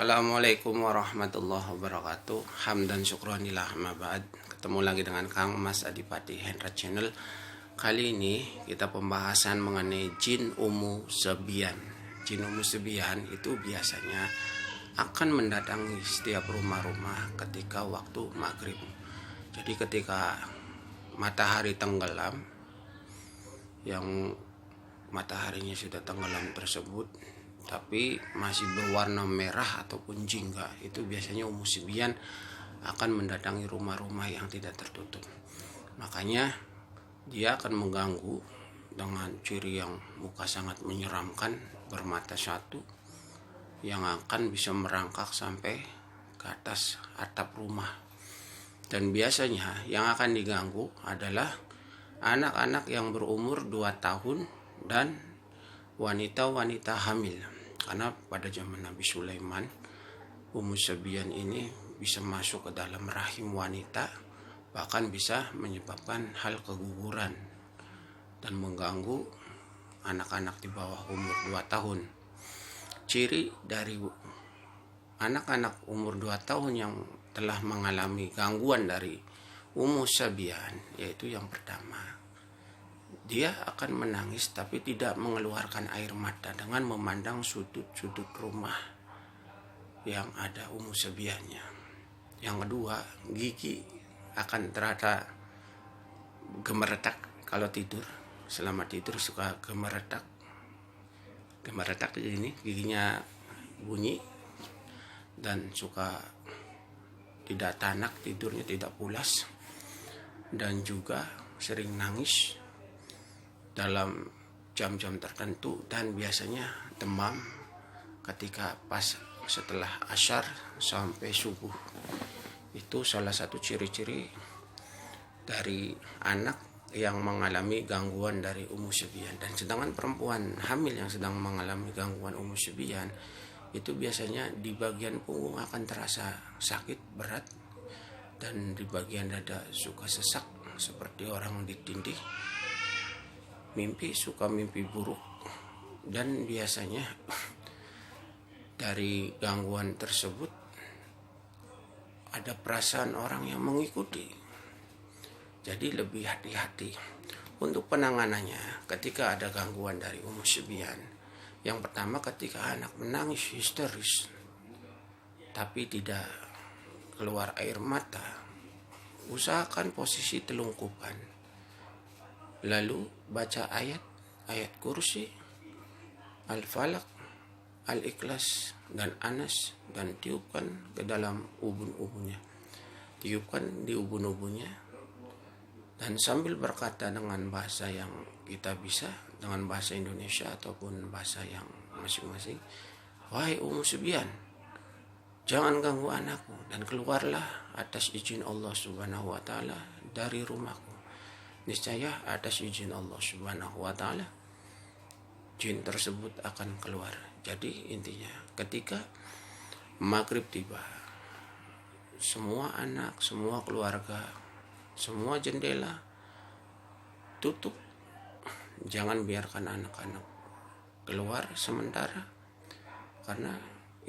Assalamualaikum warahmatullahi wabarakatuh. Hamdan syukronillah ma ba'd. Ketemu lagi dengan Kang Mas Adipati Hendra Channel. Kali ini kita pembahasan mengenai jin Ummu Zabyan. Jin Ummu Zabyan itu biasanya akan mendatangi setiap rumah-rumah ketika waktu maghrib. Jadi ketika matahari tenggelam, yang mataharinya sudah tenggelam tersebut tapi masih berwarna merah ataupun jingga, itu biasanya Ummu Zabyan akan mendatangi rumah-rumah yang tidak tertutup. Makanya dia akan mengganggu dengan ciri yang muka sangat menyeramkan, bermata satu, yang akan bisa merangkak sampai ke atas atap rumah. Dan biasanya yang akan diganggu adalah anak-anak yang berumur 2 tahun dan wanita-wanita hamil. Karena pada zaman Nabi Sulaiman, Ummu Zabyan ini bisa masuk ke dalam rahim wanita, bahkan bisa menyebabkan hal keguguran dan mengganggu anak-anak di bawah umur 2 tahun. Ciri dari anak-anak umur 2 tahun yang telah mengalami gangguan dari Ummu Zabyan, yaitu yang pertama, dia akan menangis tapi tidak mengeluarkan air mata dengan memandang sudut-sudut rumah yang ada Ummu Zabyannya. Yang kedua, gigi akan terasa gemeretak kalau tidur. Selama tidur suka gemeretak ini, giginya bunyi dan suka tidak tanak, tidurnya tidak pulas, dan juga sering nangis dalam jam-jam tertentu, dan biasanya demam ketika pas setelah asyar sampai subuh. Itu salah satu ciri-ciri dari anak yang mengalami gangguan dari Ummu Zabyan. Dan sedangkan perempuan hamil yang sedang mengalami gangguan Ummu Zabyan itu biasanya di bagian punggung akan terasa sakit berat, dan di bagian dada suka sesak seperti orang ditindih, suka mimpi buruk, dan biasanya dari gangguan tersebut ada perasaan orang yang mengikuti. Jadi lebih hati-hati untuk penanganannya ketika ada gangguan dari Ummu Zabyan. Yang pertama, ketika anak menangis histeris tapi tidak keluar air mata, usahakan posisi telungkupan. Lalu baca ayat kursi, Al-Falaq, Al-Ikhlas, dan Anas, dan tiupkan ke dalam ubun-ubunnya. Tiupkan di ubun-ubunnya, dan sambil berkata dengan bahasa yang kita bisa, dengan bahasa Indonesia ataupun bahasa yang masing-masing, "Wahai Ummu Zabyan, jangan ganggu anakku, dan keluarlah atas izin Allah Subhanahu wa Ta'ala dari rumahku. Niscaya atas izin Allah Subhanahu wa Ta'ala jin tersebut akan keluar." Jadi intinya, ketika maghrib tiba, semua anak, semua keluarga, semua jendela tutup. Jangan biarkan anak-anak keluar sementara, karena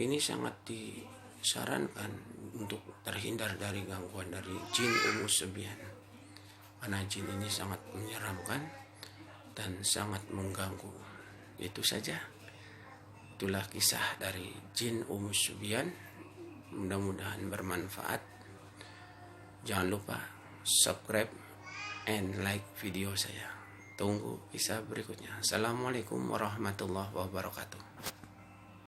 ini sangat disarankan untuk terhindar dari gangguan dari jin Ummu Zabyan. Karena jin ini sangat menyeramkan dan sangat mengganggu. Itu saja. Itulah kisah dari jin Ummu Zabyan. Mudah-mudahan bermanfaat. Jangan lupa subscribe and like video saya. Tunggu kisah berikutnya. Assalamualaikum warahmatullahi wabarakatuh.